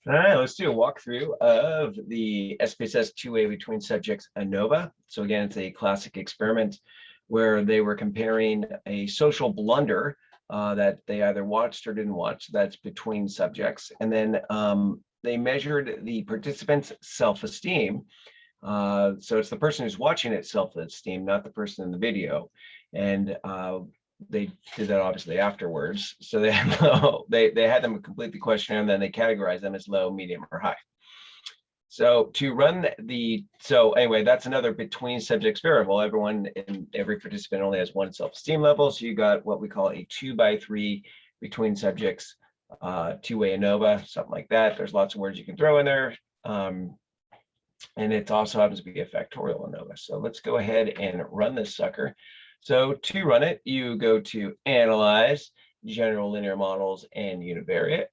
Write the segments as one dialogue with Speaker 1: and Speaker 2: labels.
Speaker 1: All right, let's do a walkthrough of the SPSS two-way between subjects ANOVA. So again, it's a classic experiment where they were comparing a social blunder that they either watched or didn't watch, that's between subjects. And then they measured the participants' self-esteem. So it's the person who's watching it self-esteem, not the person in the video. And they did that obviously afterwards. So they had they had them complete the questionnaire and then they categorized them as low, medium, or high. So to run so anyway, that's another between subjects variable. Every participant only has one self-esteem level. So you got what we call a 2x3 between subjects, two-way ANOVA, something like that. There's lots of words you can throw in there. And it also happens to be a factorial ANOVA. So let's go ahead and run this sucker. So to run it, you go to Analyze, General Linear Models, and Univariate.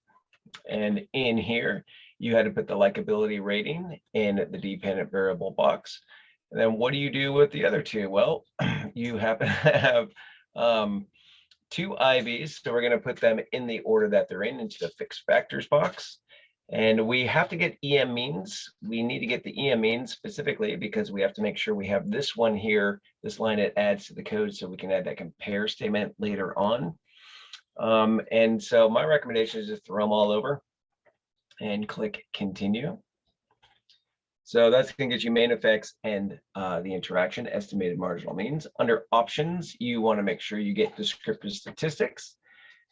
Speaker 1: And in here, you had to put the likability rating in the dependent variable box. And then what do you do with the other two? Well, you happen to have two IVs. So we're going to put them in the order that they're in, into the fixed factors box. And we have to get EM means. We need to get the EM means specifically because we have to make sure we have this one here, this line it adds to the code so we can add that compare statement later on. And so my recommendation is just throw them all over and click continue. So that's going to get you main effects and the interaction, estimated marginal means. Under options, you want to make sure you get descriptive statistics.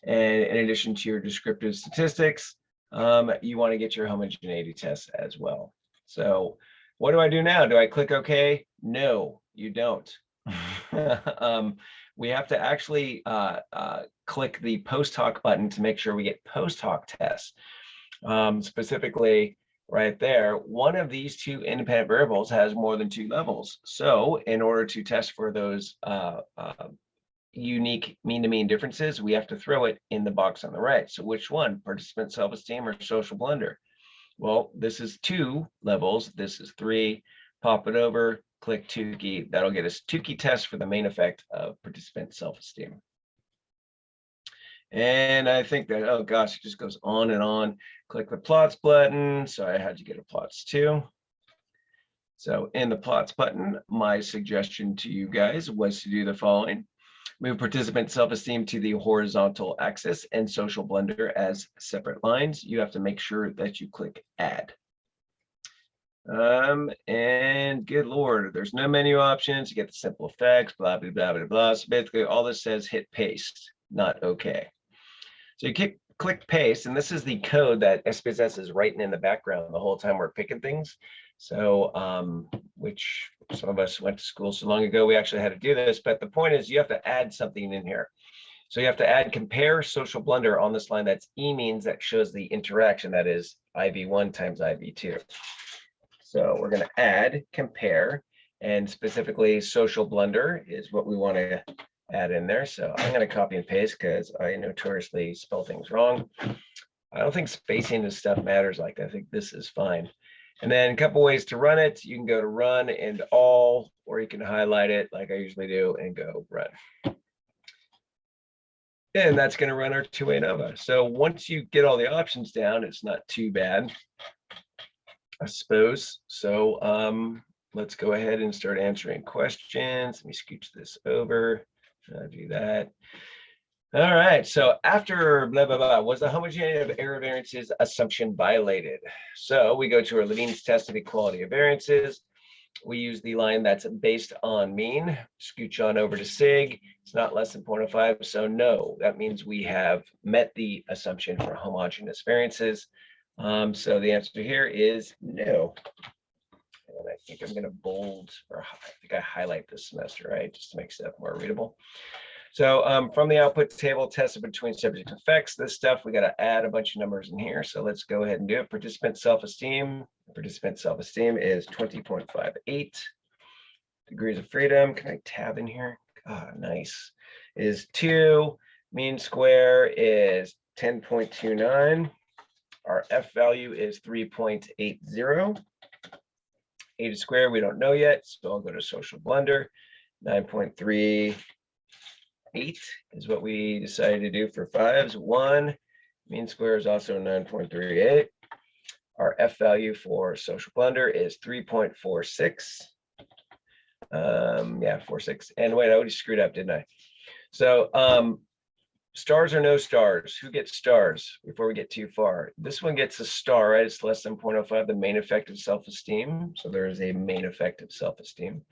Speaker 1: And in addition to your descriptive statistics, you want to get your homogeneity test as well. So what do I do now? Do I click OK? No, you don't. We have to actually click the post hoc button to make sure we get post hoc tests. Specifically right there, one of these two independent variables has more than two levels. So in order to test for those unique mean-to-mean differences, we have to throw it in the box on the right. So which one, participant self-esteem or social blunder? Well, this is 2 levels. This is 3. Pop it over, click Tukey. That'll get us Tukey test for the main effect of participant self-esteem. And I think that, oh gosh, it just goes on and on. Click the plots button. Sorry, I had to get a plots too. So in the plots button, my suggestion to you guys was to do the following. Move participant self-esteem to the horizontal axis and social blunder as separate lines. You have to make sure that you click add. And good Lord, there's no menu options. You get the simple effects, blah, blah, blah, blah, blah. So basically all this says hit paste, not okay. So you click paste, and this is the code that SPSS is writing in the background the whole time we're picking things. So, which some of us went to school so long ago, we actually had to do this, but the point is you have to add something in here. So you have to add compare social blunder on this line. That's E means that shows the interaction, that is IV1 times IV2. So we're going to add compare, and specifically social blunder is what we want to add in there. So I'm going to copy and paste because I notoriously spell things wrong. I don't think spacing and stuff matters like that. I think this is fine. And then a couple ways to run it. You can go to run and all, or you can highlight it like I usually do and go run. And that's going to run our two-way ANOVA. So once you get all the options down, it's not too bad, I suppose. So let's go ahead and start answering questions. Let me scooch this over. I'll do that. All right, so after blah, blah, blah, was the homogeneity of error variances assumption violated? So we go to our Levine's test of equality of variances. We use the line that's based on mean, scooch on over to sig. It's not less than 0.05, so no, that means we have met the assumption for homogeneous variances. So the answer here is no. And I think I'm gonna bold, or I think I highlight this semester, right? Just to make stuff more readable. So from the output table, tested between subject effects, this stuff, we got to add a bunch of numbers in here. So let's go ahead and do it. Participant self-esteem. Participant self-esteem is 20.58. Degrees of freedom. Can I tab in here? Ah, nice. Is 2. Mean square is 10.29. Our F value is 3.80. Eta square, we don't know yet. So I'll go to social blunder. 9.3. 8 is what we decided to do for 5s. 1 mean square is also 9.38. Our F value for social blunder is 3.46. Yeah, 46. And wait, I already screwed up, didn't I? So stars or no stars? Who gets stars before we get too far? This one gets a star, right? It's less than 0.05, the main effect of self-esteem. So there is a main effect of self-esteem.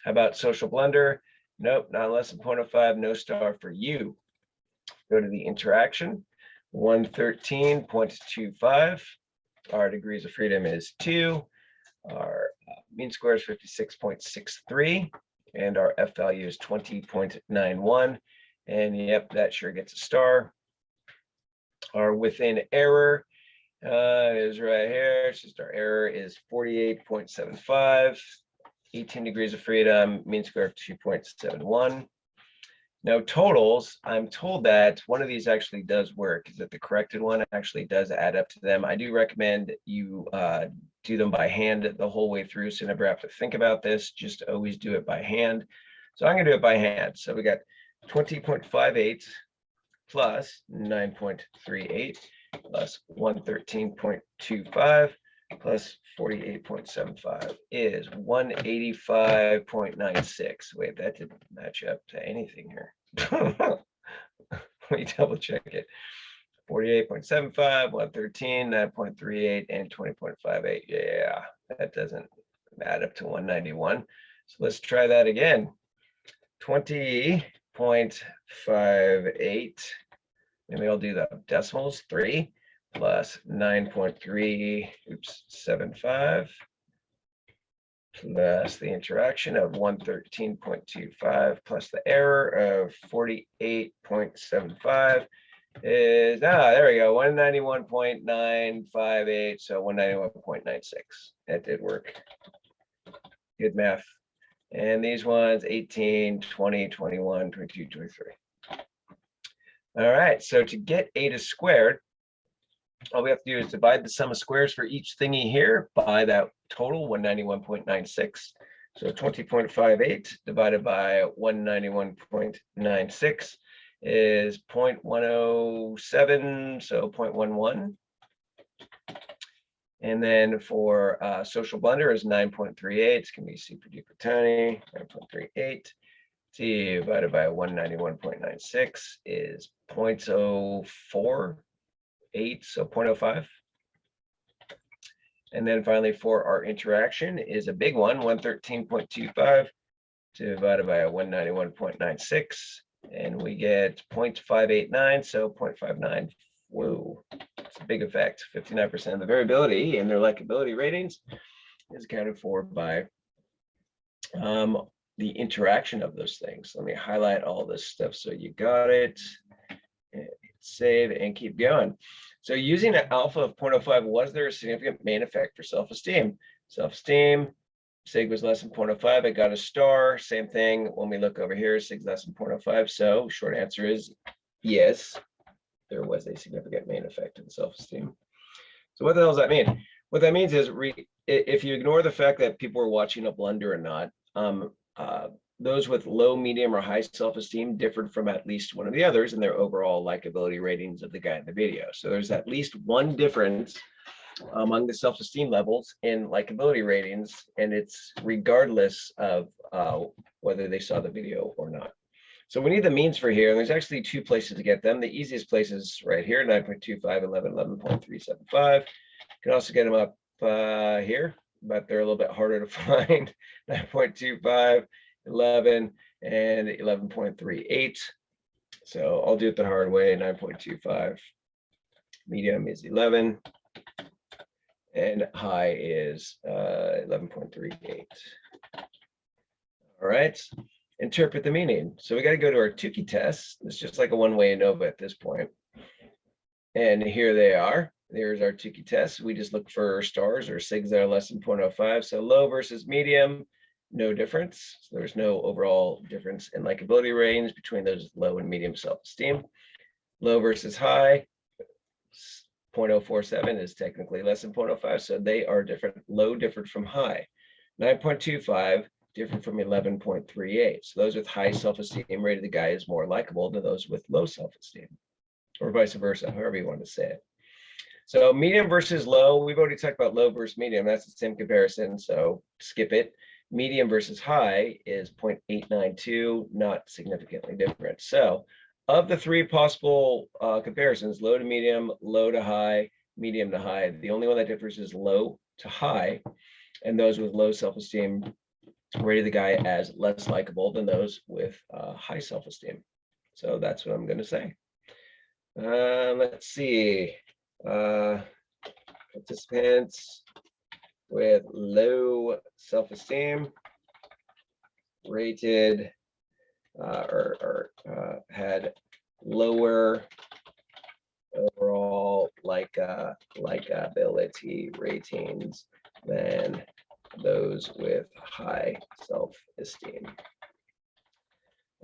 Speaker 1: How about social blunder? Nope, not less than 0.05, no star for you. Go to the interaction, 113.25. Our degrees of freedom is 2. Our mean square is 56.63. And our F value is 20.91. And yep, that sure gets a star. Our within error is right here. It's just our error is 48.75. 18 degrees of freedom, mean square of 2.71. Now totals, I'm told that one of these actually does work, is that the corrected one actually does add up to them. I do recommend you do them by hand the whole way through, so you never have to think about this, just always do it by hand. So I'm gonna do it by hand. So we got 20.58 plus 9.38 plus 113.25 plus 48.75 is 185.96. Wait, that didn't match up to anything here. Let me double check it. 48.75, 113, 9.38, and 20.58. Yeah, that doesn't add up to 191. So let's try that again. 20.58. Maybe I'll do the decimals. 3 plus 9.375 plus the interaction of 113.25 plus the error of 48.75 is, there we go, 191.958, so 191.96. That did work. Good math. And these ones, 18, 20, 21, 22, 23. All right, so to get eta squared, all we have to do is divide the sum of squares for each thingy here by that total, 191.96. So 20.58 divided by 191.96 is 0.107, so 0.11. And then for social blunder is 9.38. It's going to be super duper tiny, 9.38. Divided by 191.96 is 0.048, so 0.05. And then finally for our interaction is a big one, 113.25 divided by 191.96, and we get 0.589, so 0.59. Whoa, it's a big effect. 59% of the variability in their likability ratings is accounted for by the interaction of those things. Let me highlight all this stuff so you got it. Save and keep going. So using an alpha of 0.05, was there a significant main effect for self-esteem? Self-esteem, sig was less than 0.05, I got a star. Same thing when we look over here, sig less than 0.05. So short answer is yes, there was a significant main effect in self-esteem. So what the hell does that mean? What that means is if you ignore the fact that people are watching a blunder or not, those with low, medium, or high self-esteem differed from at least one of the others in their overall likability ratings of the guy in the video. So there's at least one difference among the self-esteem levels in likability ratings, and it's regardless of whether they saw the video or not. So we need the means for here, and there's actually two places to get them. The easiest place is right here, 9.25, 11, 11.375. You can also get them up here, but they're a little bit harder to find. 9.25, 11, and 11.38. So I'll do it the hard way. 9.25. Medium is 11, and high is 11.38. All right. Interpret the meaning. So we got to go to our Tukey tests. It's just like a one-way ANOVA at this point. And here they are. There's our Tukey tests. We just look for stars or sigs that are less than 0.05. So low versus medium, no difference. So there's no overall difference in likability range between those low and medium self-esteem. Low versus high, 0.047 is technically less than 0.05. So they are different. Low different from high. 9.25 different from 11.38. So those with high self-esteem rated the guy is more likable than those with low self-esteem, or vice versa, however you want to say it. So medium versus low, we've already talked about low versus medium. That's the same comparison, so skip it. Medium versus high is 0.892, not significantly different. So of the three possible comparisons, low to medium, low to high, medium to high, the only one that differs is low to high. And those with low self-esteem rated the guy as less likable than those with high self-esteem. So that's what I'm going to say. Let's see. Participants with low self-esteem rated had lower overall likability ratings than those with high self-esteem.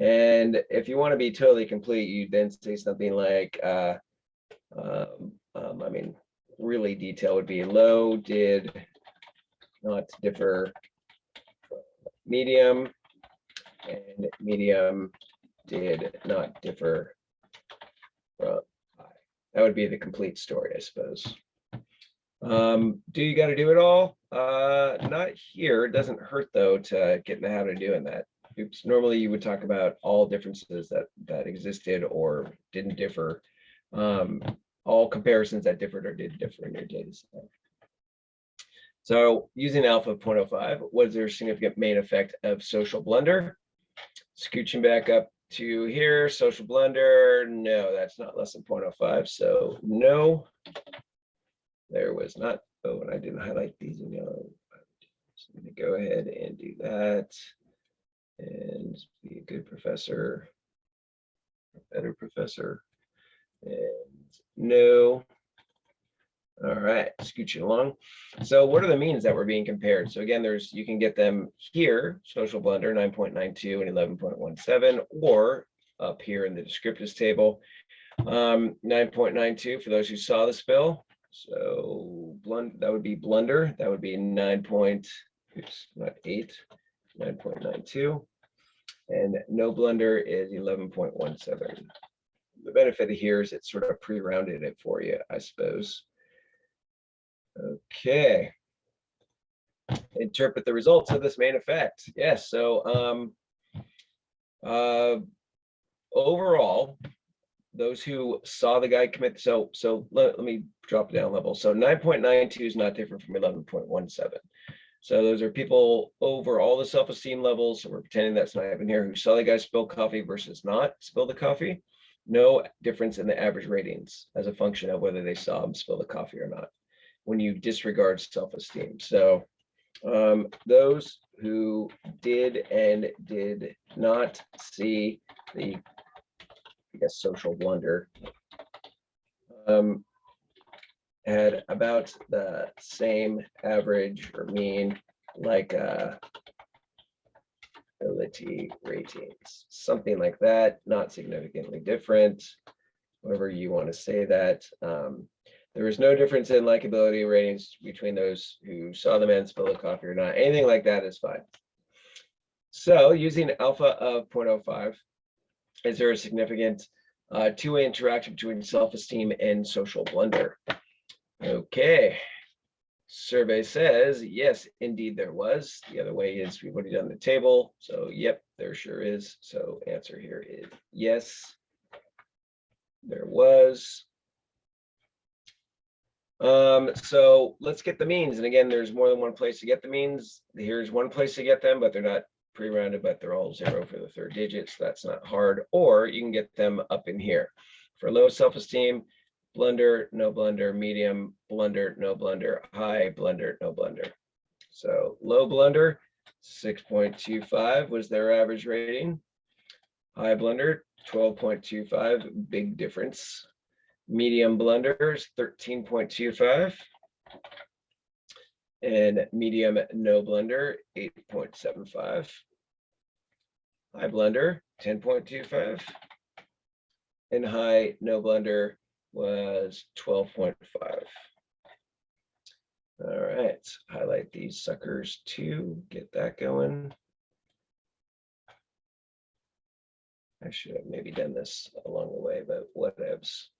Speaker 1: And if you want to be totally complete, you then say something like, I mean, really detailed would be low did not differ from medium, and medium did not differ from high. That would be the complete story, I suppose. Do you got to do it all? Not here. It doesn't hurt though to get in the habit of doing that. Oops. Normally you would talk about all differences that existed or didn't differ. All comparisons that differed or did differ in your data set. So using alpha of 0.05, was there a significant main effect of social blunder? Scooching back up to here, social blunder, no, that's not less than 0.05, so no, there was not. Oh, and I didn't highlight these in yellow. So I'm going to go ahead and do that and be a good professor, a better professor, and no. All right, scooching along. So what are the means that were being compared? So again, you can get them here, social blunder 9.92 and 11.17, or up here in the descriptives table, 9.92 for those who saw the spill. So that would be blunder. That would be 9.92. And no blunder is 11.17. The benefit here is it sort of pre-rounded it for you, I suppose. Okay. Interpret the results of this main effect. Yes, so overall, those who saw the guy commit, so let me drop down level. So 9.92 is not different from 11.17. So those are people over all the self-esteem levels. So we're pretending that's not even here, who saw the guy spill coffee versus not spill the coffee. No difference in the average ratings as a function of whether they saw him spill the coffee or not, when you disregard self-esteem. So those who did and did not see the, I guess, social blunder had about the same average or mean likability ratings, something like that, not significantly different, however you want to say that. There is no difference in likability ratings between those who saw the man spill the coffee or not. Anything like that is fine. So using alpha of 0.05, is there a significant two-way interaction between self-esteem and social blunder? Okay. Survey says, yes, indeed there was. The other way is we've already done the table. So yep, there sure is. So answer here is yes, there was. So let's get the means. And again, there's more than one place to get the means. Here's one place to get them, but they're not pre-rounded, but they're all 0 for the third digit. So that's not hard. Or you can get them up in here. For low self-esteem, blunder, no blunder, medium, blunder, no blunder, high, blunder, no blunder. So low blunder, 6.25 was their average rating. High blunder, 12.25, big difference. Medium blunders, 13.25. And medium no blunder, 8.75. High blunder, 10.25. And high no blunder was 12.5. All right, highlight these suckers too, get that going. I should have maybe done this along the way, but whatevs.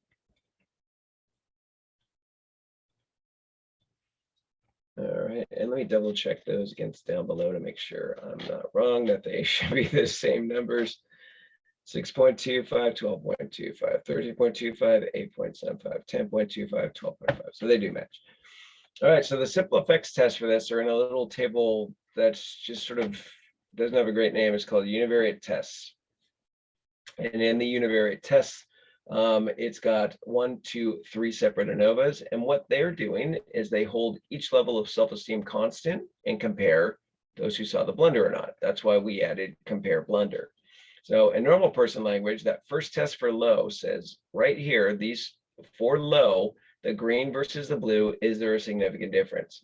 Speaker 1: right, and let me double check those against down below to make sure I'm not wrong, that they should be the same numbers. 6.25, 12.25, 13.25, 8.75, 10.25, 12.5. So they do match. All right, so the simple effects test for this are in a little table that's just sort of doesn't have a great name. It's called univariate tests. And in the univariate tests, it's got 1, 2, 3 separate ANOVAs. And what they're doing is they hold each level of self-esteem constant and compare those who saw the blunder or not. That's why we added compare blunder. So in normal person language, that first test for low says right here, these for low, the green versus the blue, is there a significant difference?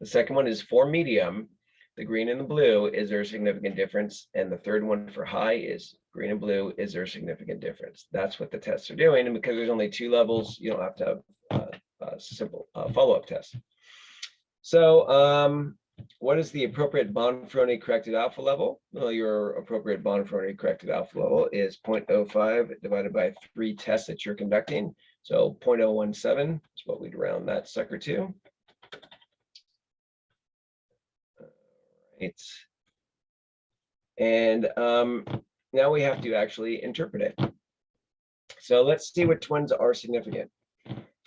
Speaker 1: The second one is for medium, the green and the blue, is there a significant difference? And the third one for high is green and blue, is there a significant difference? That's what the tests are doing. And because there's only 2 levels, you don't have to have a simple follow-up test. So what is the appropriate Bonferroni corrected alpha level? Well, your appropriate Bonferroni corrected alpha level is 0.05 divided by 3 tests that you're conducting. So 0.017 is what we'd round that sucker to. Right. And now we have to actually interpret it. So let's see which ones are significant.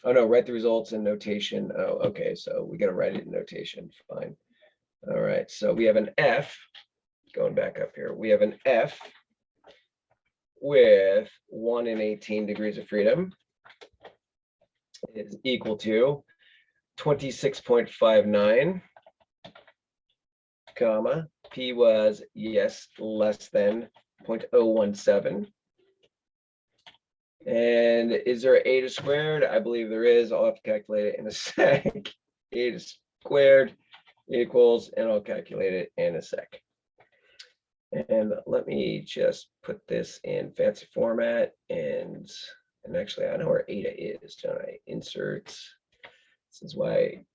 Speaker 1: Oh no, write the results in notation. Oh, okay, so we got to write it in notation. Fine. All right, so we have an F, going back up here, we have an F with 1 in 18 degrees of freedom is equal to 26.59, comma, P was yes, less than 0.017. And is there eta squared? I believe there is. I'll have to calculate it in a sec. Eta squared equals, and I'll calculate it in a sec. And let me just put this in fancy format, and actually I know where eta is, don't I? Insert. This is why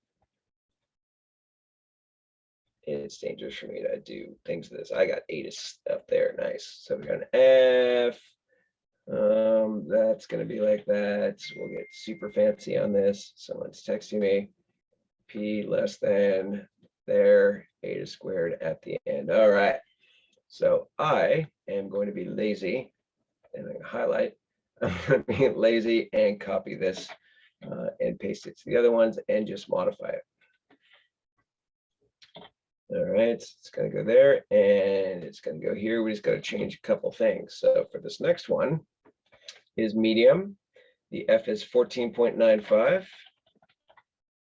Speaker 1: it's dangerous for me to do things to this. I got eta up there, nice. So we got an F. That's going to be like that. We'll get super fancy on this. Someone's texting me. P less than there, eta squared at the end. All right. So I am going to be lazy, and I'm going to highlight. I'm going to be lazy and copy this and paste it to the other ones and just modify it. All right, it's going to go there and it's going to go here. We just got to change a couple things. So for this next one is medium. The F is 14.95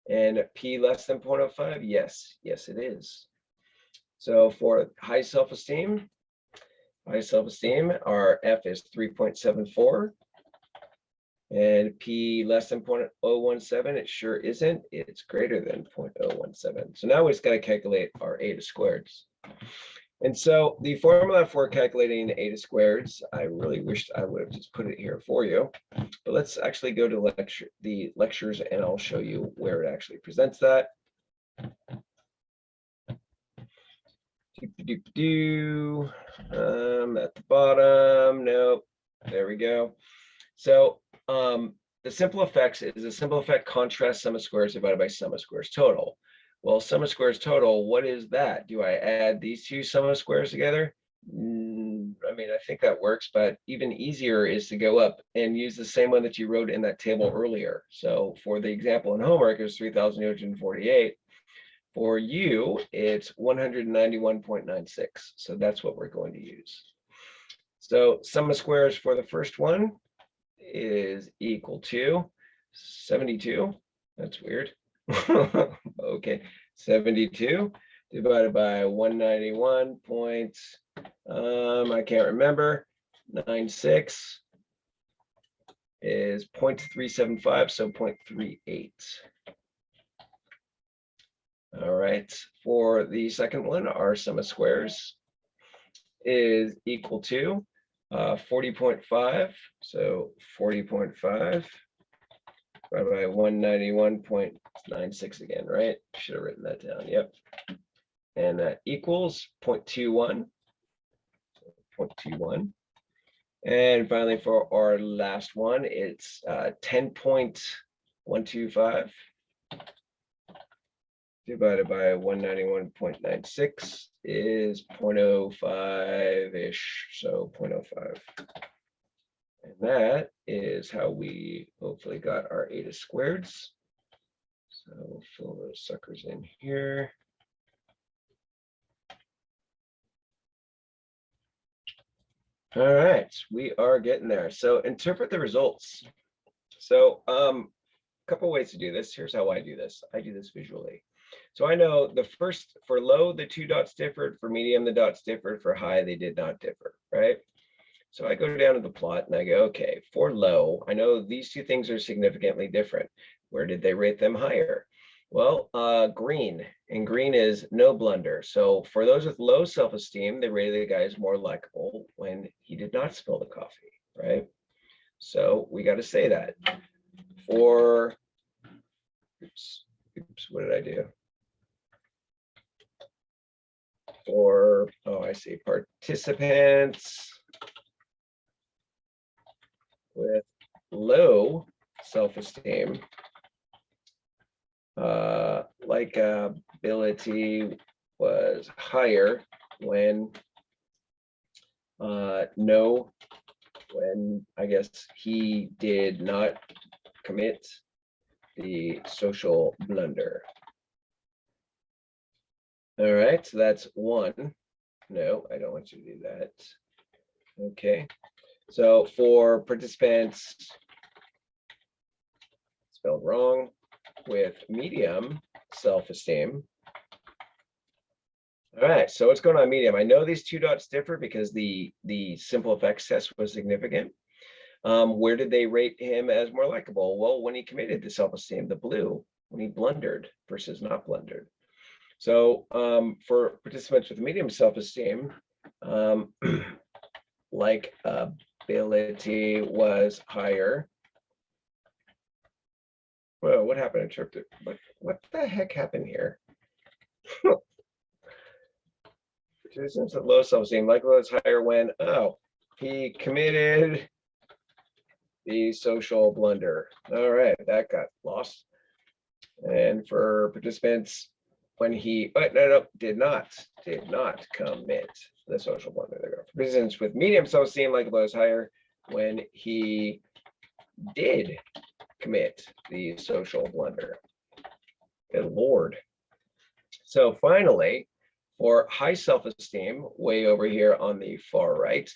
Speaker 1: and P less than 0.05. Yes, yes, it is. So for high self-esteem, our F is 3.74. And P less than 0.017, it sure isn't. It's greater than 0.017. So now we just got to calculate our eta squareds. And so the formula for calculating eta squareds, I really wished I would have just put it here for you. But let's actually go to the lectures, and I'll show you where it actually presents that. At the bottom, nope, there we go. So the simple effects is a simple effect contrast sum of squares divided by sum of squares total. Well, sum of squares total, what is that? Do I add these two sum of squares together? I mean, I think that works, but even easier is to go up and use the same one that you wrote in that table earlier. So for the example in homework, it was 3,848. For you, it's 191.96. So that's what we're going to use. So sum of squares for the first one is equal to 72. That's weird. Okay, 72 divided by 191 point, I can't remember, 96 is 0.375, so 0.38. All right, for the second one, our sum of squares is equal to 40.5, so 40.5 divided by 191.96 again, right? Should have written that down, yep. And that equals 0.21, 0.21. And finally, for our last one, it's 10.125 divided by 191.96 is 0.05-ish, so 0.05. And that is how we hopefully got our eta squareds. So we'll fill those suckers in here. All right, we are getting there. So interpret the results. So a couple ways to do this. Here's how I do this. I do this visually. So I know the first, for low, the two dots differed. For medium, the dots differed. For high, they did not differ, right? So I go down to the plot and I go, okay, for low, I know these two things are significantly different. Where did they rate them higher? Well, green, and green is no blunder. So for those with low self-esteem, they rated the guy as more likable when he did not spill the coffee, right? So we got to say that. For, oops, what did I do? For, oh, I see, participants with low self-esteem, likability was higher when when I guess he did not commit the social blunder. All right, so that's one. No, I don't want you to do that. Okay, so for participants, spelled wrong, with medium self-esteem. All right, so what's going on medium? I know these two dots differ because the simple effects test was significant. Where did they rate him as more likable? Well, when he committed to self-esteem, the blue, when he blundered versus not blundered. So for participants with medium self-esteem, likability was higher. Whoa, what happened? I tripped it. What the heck happened here? Participants with low self-esteem, likelihood is higher when, oh, he committed the social blunder. All right, that got lost. And for participants, when he, no, did not commit the social blunder. There we go. Participants with medium self-esteem, likelihood is higher when he did commit the social blunder. Good Lord. So finally, for high self-esteem, way over here on the far right,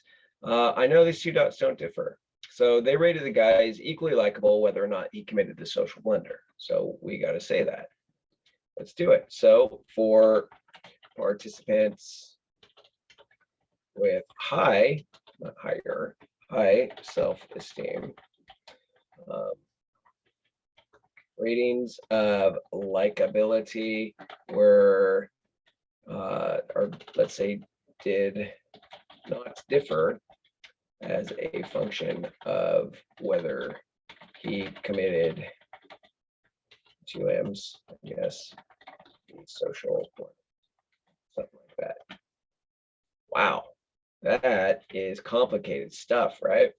Speaker 1: I know these two dots don't differ. So they rated the guy as equally likable whether or not he committed the social blunder. So we got to say that. Let's do it. So for participants with high, not higher, high self-esteem, ratings of likability were, or let's say, did not differ as a function of whether he committed two M's, I guess, the social one, something like that. Wow, that is complicated stuff, right?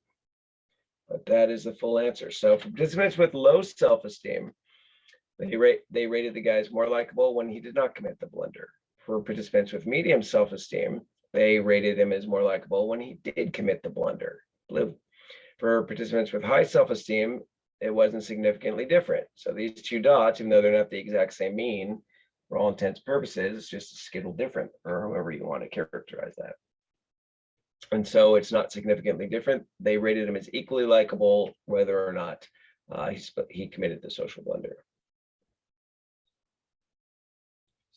Speaker 1: But that is the full answer. So for participants with low self-esteem, they rated the guy as more likable when he did not commit the blunder. For participants with medium self-esteem, they rated him as more likable when he did commit the blunder. Blue. For participants with high self-esteem, it wasn't significantly different. So these two dots, even though they're not the exact same mean, for all intents and purposes, it's just a skittle different, or however you want to characterize that. And so it's not significantly different. They rated him as equally likable, whether or not he committed the social blunder.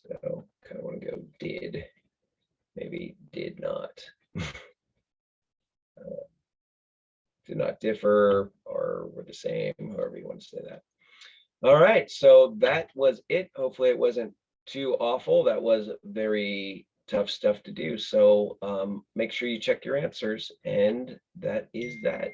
Speaker 1: So kind of want to go did, maybe did not. Did not differ or were the same, however you want to say that. All right, so that was it. Hopefully it wasn't too awful. That was very tough stuff to do. So make sure you check your answers, and that is that.